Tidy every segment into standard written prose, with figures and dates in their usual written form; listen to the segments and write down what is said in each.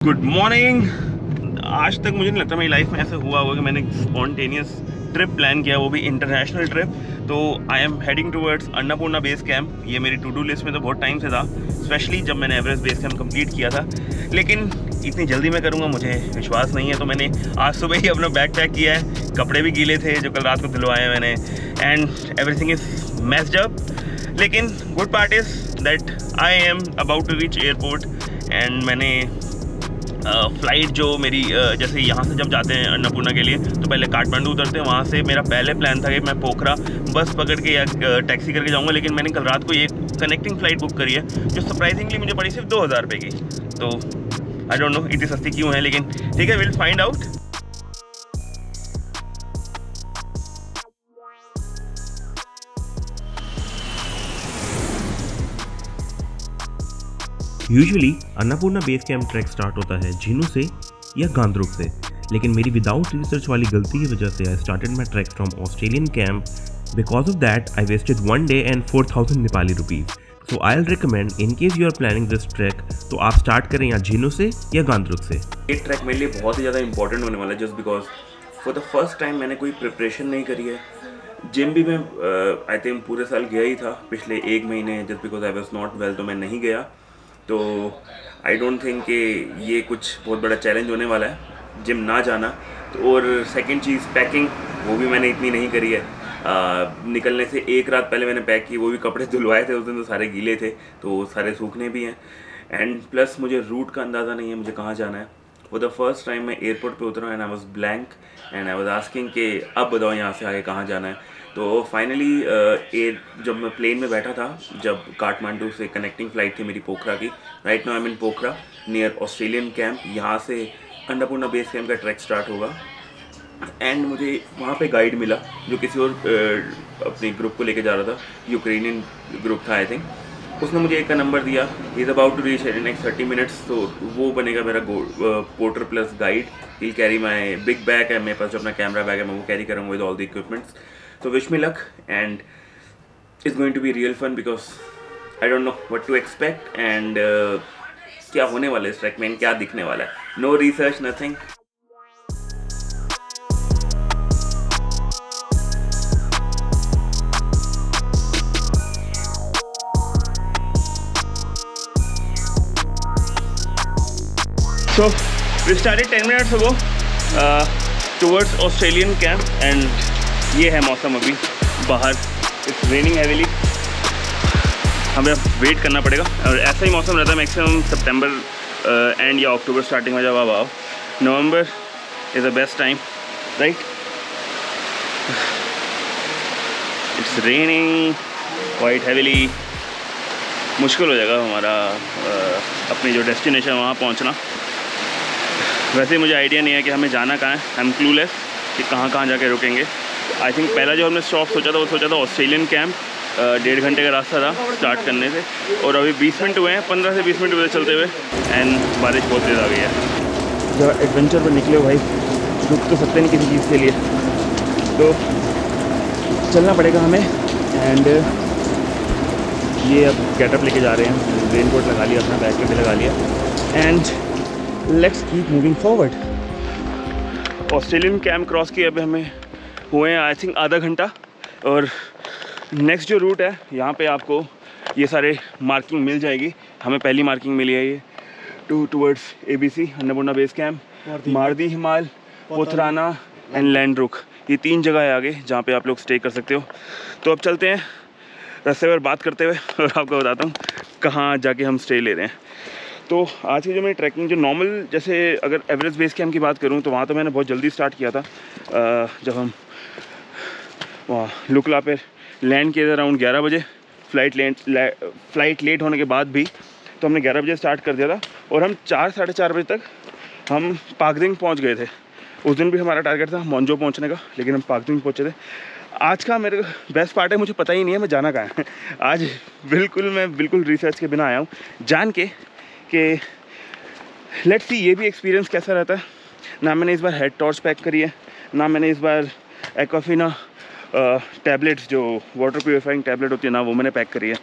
Good morning. आज तक मुझे नहीं लगता मेरी लाइफ में ऐसा हुआ होगा कि मैंने स्पॉन्टेनियस ट्रिप प्लान किया, वो भी इंटरनेशनल ट्रिप। तो I am heading towards Annapurna base camp. ये मेरी टू डू लिस्ट में तो बहुत टाइम से था, स्पेशली जब मैंने एवरेस्ट बेस कैंप कंप्लीट किया था। लेकिन इतनी जल्दी मैं करूँगा मुझे विश्वास नहीं है, तो मैंने आज सुबह ही अपना बैग पैक किया है। कपड़े भी गीले थे जो कल रात को धुलवाए हैं मैंने, and everything is messed up. लेकिन good part is that I am about to reach airport. And मैंने फ़्लाइट जो मेरी जैसे यहाँ से जब जाते हैं अन्नपूर्णा के लिए तो पहले काठमांडू उतरते हैं। वहाँ से मेरा पहले प्लान था कि मैं पोखरा बस पकड़ के या टैक्सी करके जाऊँगा, लेकिन मैंने कल रात को ये कनेक्टिंग फ़्लाइट बुक करी है जो सरप्राइजिंगली मुझे पड़ी सिर्फ 2000 रुपये की। तो आई डोंट नो इतनी सस्ती क्यों है, लेकिन ठीक है, will find out. Usually Annapurna base camp track start होता है झीनू से या गांधरुक से, लेकिन मेरी विदाउट रिसर्च वाली गलती की वजह से I started my track from Australian camp. Because of that I wasted 1 day and 4000 Nepali rupees. So I will recommend in case you are planning this track तो आप स्टार्ट करें या झीनू से या गांधरुक से। ये ट्रैक मेरे लिए बहुत ही ज़्यादा इंपॉर्टेंट होने वाला है, just because for the first time मैंने कोई प्रिपरेशन नहीं करी है। जिम भी मैं आई थिंक पूरे साल गया ही था, पिछले 1 महीने just because I was not well तो मैं नहीं गया। तो आई डोंट थिंक कि ये कुछ बहुत बड़ा चैलेंज होने वाला है जिम ना जाना। तो और सेकंड चीज़ पैकिंग, वो भी मैंने इतनी नहीं करी है। निकलने से एक रात पहले मैंने पैक की, वो भी कपड़े धुलवाए थे उस दिन, तो सारे गीले थे, तो सारे सूखने भी हैं। एंड प्लस मुझे रूट का अंदाज़ा नहीं है मुझे कहाँ जाना है। फॉर द फर्स्ट टाइम मैं एयरपोर्ट पे उतरा and I was blank and I was asking कि अब बताओ यहाँ से आगे कहाँ जाना है। तो फाइनली जब मैं प्लेन में बैठा था, जब काठमांडू से कनेक्टिंग फ़्लाइट थी मेरी पोखरा की, right now I am in Pokhara near Australian camp. यहाँ से अन्नपूर्णा बेस कैंप का ट्रैक स्टार्ट होगा। एंड मुझे वहाँ पे गाइड मिला जो किसी और अपने ग्रुप को लेके जा रहा था, यूक्रेनियन ग्रुप था आई थिंक। उसने मुझे एक का नंबर दिया, he is about to reach in next 30 minutes. तो वो बनेगा मेरा porter plus guide. He carry my big bag है, मेरे पास जो अपना कैमरा बैग है मैं वो कैरी करूँगा with all the equipments. So wish me luck, and it's going to be real fun because I don't know what to expect and क्या होने वाला है इस ट्रैक में, क्या दिखने वाला है। No research, nothing. So we started 10 minutes ago towards Australian camp and ये है मौसम अभी बाहर, इट्स रेनिंग हैवीली। हमें वेट करना पड़ेगा और ऐसा ही मौसम रहता है मैक्सिमम सितंबर एंड या अक्टूबर स्टार्टिंग में जब आप आओ। November is the best time, right. It's raining quite heavily. मुश्किल हो जाएगा हमारा अपनी जो डेस्टिनेशन वहाँ पहुँचना। वैसे मुझे आइडिया नहीं है कि हमें जाना कहाँ है, आई एम क्लूलेस कि कहाँ कहाँ जाके रुकेंगे। आई थिंक पहला जो हमने स्टॉप सोचा था ऑस्ट्रेलियन कैंप। 1.5 घंटे का रास्ता था स्टार्ट करने से, और अभी 20 मिनट हुए हैं, 15 से 20 मिनट हुए चलते हुए, एंड बारिश बहुत तेज़ आ गई है। जब एडवेंचर पर निकले हो भाई, रुक तो सकते नहीं किसी चीज़ के लिए, तो चलना पड़ेगा हमें। एंड ये अब गेटअप लेके जा रहे हैं, रेन कोट लगा लिया, अपना बैग पे लगा लिया, and let's keep moving forward. Australian camp cross किए अभी हमें हुए हैं आई थिंक आधा घंटा। और नेक्स्ट जो रूट है यहाँ पे आपको ये सारे मार्किंग मिल जाएगी। हमें पहली मार्किंग मिली है ये towards ABC Annapurna base camp, Mardi Himal, Pothana and लैंडरुक। ये 3 जगह है आगे जहाँ पे आप लोग स्टे कर सकते हो। तो अब चलते हैं रास्ते पर बात करते हुए और आपको बताता हूँ कहाँ जाके हम स्टे ले रहे हैं। तो आज की जो मेरी ट्रैकिंग जो नॉर्मल, जैसे अगर एवरेस्ट बेस कैंप की बात करूँ तो वहाँ तो मैंने बहुत जल्दी स्टार्ट किया था। जब हम वहाँ लुकला पे लैंड किए थे अराउंड 11 बजे, फ्लाइट लेट होने के बाद भी, तो हमने 11 बजे स्टार्ट कर दिया था और हम 4 साढ़े 4 बजे तक हम पाकदिंग पहुँच गए थे। उस दिन भी हमारा टारगेट था मोन्जो पहुँचने का, लेकिन हम पाकदिंग पहुँचे थे। आज का मेरे बेस्ट पार्ट है, मुझे पता ही नहीं है मैं जाना कहाँ है। आज मैं बिल्कुल रिसर्च के बिना आया हूँ, जान के कि लेट्स सी ये भी एक्सपीरियंस कैसा रहता है। ना मैंने इस बार हेड टॉर्च पैक करी है, ना मैंने इस बार एक्वाफिना टैबलेट्स जो वाटर प्योरीफाइंग टैबलेट होती है ना, वो मैंने पैक करी है।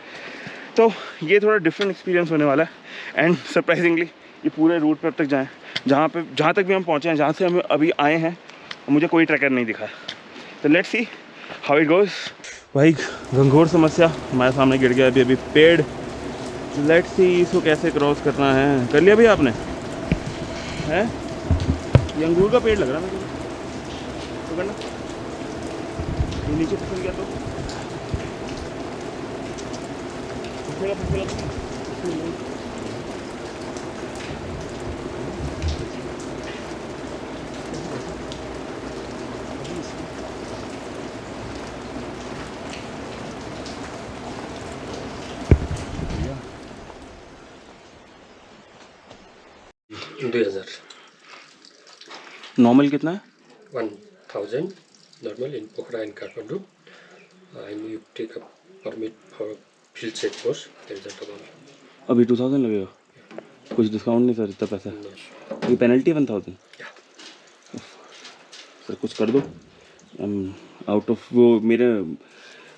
तो ये थोड़ा डिफरेंट एक्सपीरियंस होने वाला है। एंड सरप्राइजिंगली ये पूरे रूट पर अब तक जाएँ, जहाँ तक भी हम पहुँचे हैं, जहाँ से हम अभी आए हैं, मुझे कोई ट्रैकर नहीं दिखा। तो let's see how it goes. भाई घंघोर समस्या हमारे सामने गिर गया अभी पेड़। लेट्स सी इसको कैसे क्रॉस करना है। कर लिया भैया आपने? है ये अंगूर का पेड़ लग रहा है मेरे को। तो करना ये नीचे फिसल गया तो फिसलेगा। नॉर्मल कितना है? 1000 normal in Pokhara and Kathmandu. And you take a permit for field check post. There is a double. अभी 2000 लगेगा? कुछ डिस्काउंट नहीं सर इतना पैसा? ये पेनल्टी 1000? सर कुछ कर दो। आउट ऑफ वो मेरे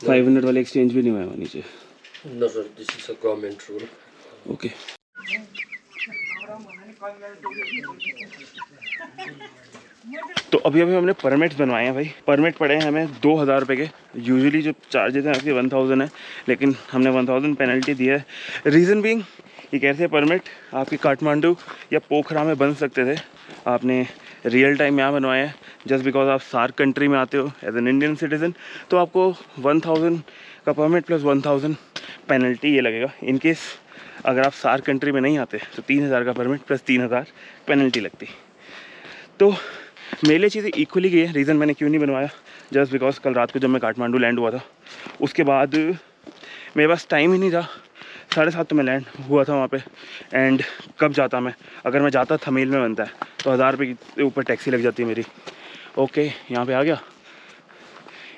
500 वाले एक्सचेंज भी नहीं हुआ है नीचे। No sir, this is a government rule. Okay तो अभी हमने परमिट्स बनवाए हैं भाई। परमिट पड़े हैं हमें 2000 रुपये के। यूजुअली जो चार्जेस हैं आपके 1000 है, लेकिन हमने 1000 पेनल्टी दी है। रीज़न बीइंग ये कैसे परमिट आपके काठमांडू या पोखरा में बन सकते थे, आपने रियल टाइम यहाँ बनवाए हैं। जस्ट बिकॉज आप सार्क कंट्री में आते हो एज एन इंडियन सिटीज़न, तो आपको 1000 का परमिट प्लस 1000 पेनल्टी ये लगेगा। इन केस अगर आप सार्क कंट्री में नहीं आते तो 3000 का परमिट प्लस 3000 पेनल्टी लगती। तो मेरे लिए चीज़ें इक्वली गई है। रीज़न मैंने क्यों नहीं बनवाया, जस्ट बिकॉज कल रात को जब मैं काठमांडू लैंड हुआ था, उसके बाद मेरे पास टाइम ही नहीं था। 7:30 तो मैं लैंड हुआ था वहाँ पे। एंड कब जाता मैं, अगर मैं जाता थमेल में बनता है तो 1000 रुपये के ऊपर टैक्सी लग जाती है मेरी। ओके यहाँ पे आ गया।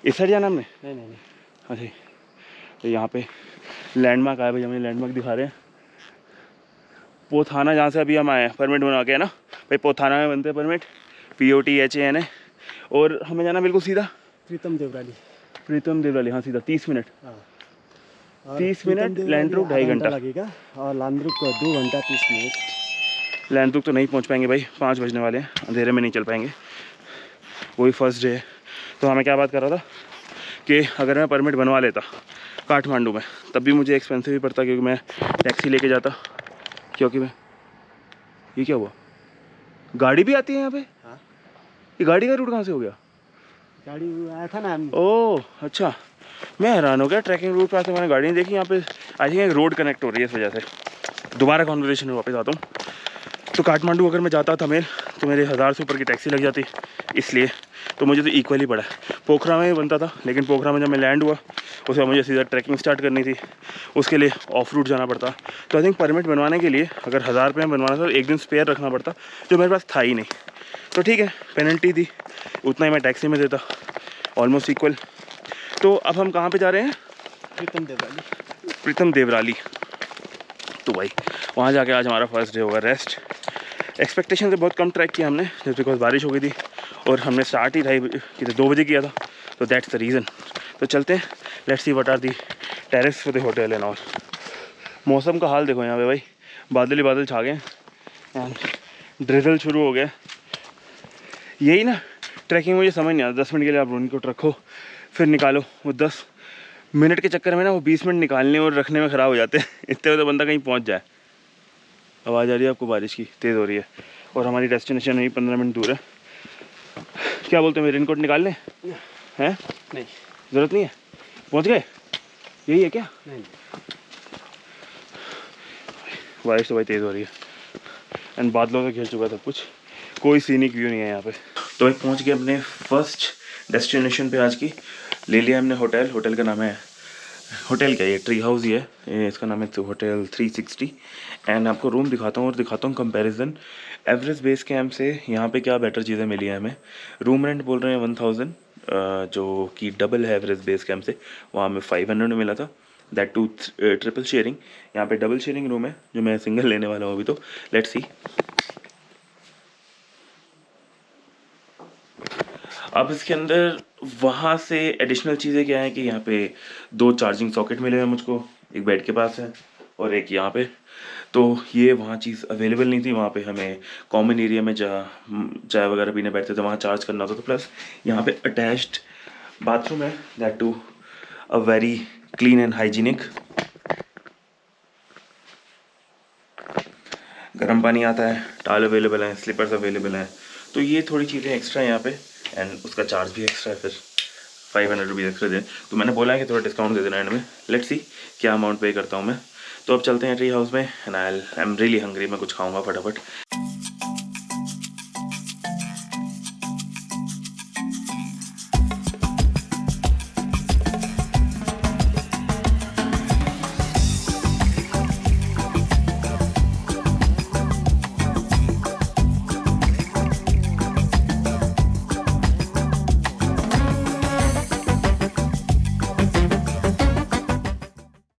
इस साइड जाना हमने? नहीं। अच्छा तो यहाँ पे लैंडमार्क आया भाई, हमें लैंडमार्क दिखा रहे हैं। पोथाना जहाँ से अभी हम आए हैं परमिट बनवा के, है ना भाई, पोथाना में बनते हैं परमिट, POTHANA। और हमें जाना बिल्कुल सीधा प्रीतम देवराली। हाँ सीधा 30 मिनट। और 30 मिनट लैंडरुक 2.5 घंटा लगेगा और लैंडरुक को 2 घंटा 30 मिनट। लैंडरुक तो नहीं पहुंच पाएंगे भाई, 5 बजने वाले हैं, अंधेरे में नहीं चल पाएंगे, वही फर्स्ट डे है। तो हमें क्या बात कर रहा था कि अगर मैं परमिट बनवा लेता काठमांडू में तब भी मुझे एक्सपेंसिव ही पड़ता, क्योंकि मैं टैक्सी लेके जाता। क्योंकि मैं ये क्या हुआ, गाड़ी भी आती है यहाँ पे? हाँ। ये गाड़ी का रूट कहाँ से हो गया? गाड़ी आया था ना हमने। ओह अच्छा, मैं हैरान हो गया। ट्रैकिंग रूट पे आते मैंने गाड़ी नहीं देखी यहाँ पे। आई थिंक एक रोड कनेक्ट हो रही है इस वजह से। दोबारा कॉन्वर्सेशन में वापस आता हूँ। तो काठमांडू अगर मैं जाता था मेल तो मेरे 1000 से ऊपर की टैक्सी लग जाती, इसलिए तो मुझे तो इक्वली पड़ा। पोखरा में ही बनता था, लेकिन पोखरा में जब मैं लैंड हुआ उसके बाद मुझे सीधा ट्रैकिंग स्टार्ट करनी थी, उसके लिए ऑफ रूट जाना पड़ता। तो आई थिंक परमिट बनवाने के लिए अगर 1000 रुपये में बनवाना था तो एक दिन स्पेयर रखना पड़ता, जो मेरे पास था ही नहीं। तो ठीक है, पेनल्टी थी, उतना ही मैं टैक्सी में देता, ऑलमोस्ट इक्वल। तो अब हम कहाँ पे जा रहे हैं? प्रीतम देवराली। तो भाई वहाँ जाके आज हमारा फर्स्ट डे होगा रेस्ट। एक्सपेक्टेशन से बहुत कम ट्रैक किया हमने, जस्ट बिकॉज बारिश हो गई थी और हमने स्टार्ट ही 2 बजे किया था, तो दैट्स द रीज़न। तो चलते हैं, let's see what are the terrace for the hotel and all. मौसम का हाल देखो यहाँ पे भाई, बादल ही बादल छा गए एंड ड्रिजल शुरू हो गया। यही ना ट्रैकिंग मुझे समझ नहीं आता, 10 मिनट के लिए आप रेनकोट रखो फिर निकालो, वो 10 मिनट के चक्कर में ना वो 20 मिनट निकालने और रखने में ख़राब हो जाते हैं। इतने में तो बंदा कहीं पहुंच जाए। आवाज़ आ रही है आपको? बारिश की तेज़ हो रही है और हमारी डेस्टिनेशन वही 15 मिनट दूर है। क्या बोलते हैं, मेरे रेनकोट निकाल लें? हैं? नहीं, ज़रूरत नहीं है, पहुँच गए? यही है क्या? नहीं। बारिश तो भाई तेज़ हो रही है एंड बादलों से घिर चुका सब कुछ, कोई सीनिक व्यू नहीं है यहाँ पे। तो भाई पहुँच गए अपने फर्स्ट डेस्टिनेशन पे आज की। ले लिया हमने होटल। होटल का नाम है, होटल क्या है, ये ट्री हाउस ही है, इसका नाम है होटल 360। एंड आपको रूम दिखाता हूँ और दिखाता हूँ कंपैरिजन एवरेस्ट बेस कैंप से यहाँ पे क्या बेटर चीज़ें मिली हैं हमें। रूम रेंट बोल रहे हैं 1000, जो कि डबल है एवरेस्ट बेस कैंप से। वहाँ में 500 में मिला था, दैट टू ट्रिपल शेयरिंग। यहाँ पे डबल शेयरिंग रूम है, जो मैं सिंगल लेने वाला हूँ अभी। तो लेट्स सी। अब इसके अंदर वहाँ से एडिशनल चीज़ें क्या है कि यहाँ पे 2 चार्जिंग सॉकेट मिले हैं मुझको, एक बेड के पास है और एक यहाँ पे। तो ये वहाँ चीज़ अवेलेबल नहीं थी। वहाँ पे हमें कॉमन एरिया में चाय वगैरह पीने बैठते थे, वहाँ चार्ज करना होता था। प्लस यहाँ पे अटैच्ड बाथरूम है, that too a very clean and hygienic. गर्म पानी आता है, टॉवल अवेलेबल है, स्लीपर्स अवेलेबल हैं। तो ये थोड़ी चीज़ें एक्स्ट्रा हैं यहाँ पे, एंड उसका चार्ज भी एक्स्ट्रा है, फिर 500 रुपीज़ एक्स्ट्रा दे। तो मैंने बोला है कि थोड़ा डिस्काउंट दे देना एंड में। लेट्स सी क्या अमाउंट पे करता हूँ मैं। तो अब चलते हैं ट्री हाउस में, and I am really hungry, मैं कुछ खाऊंगा फटाफट।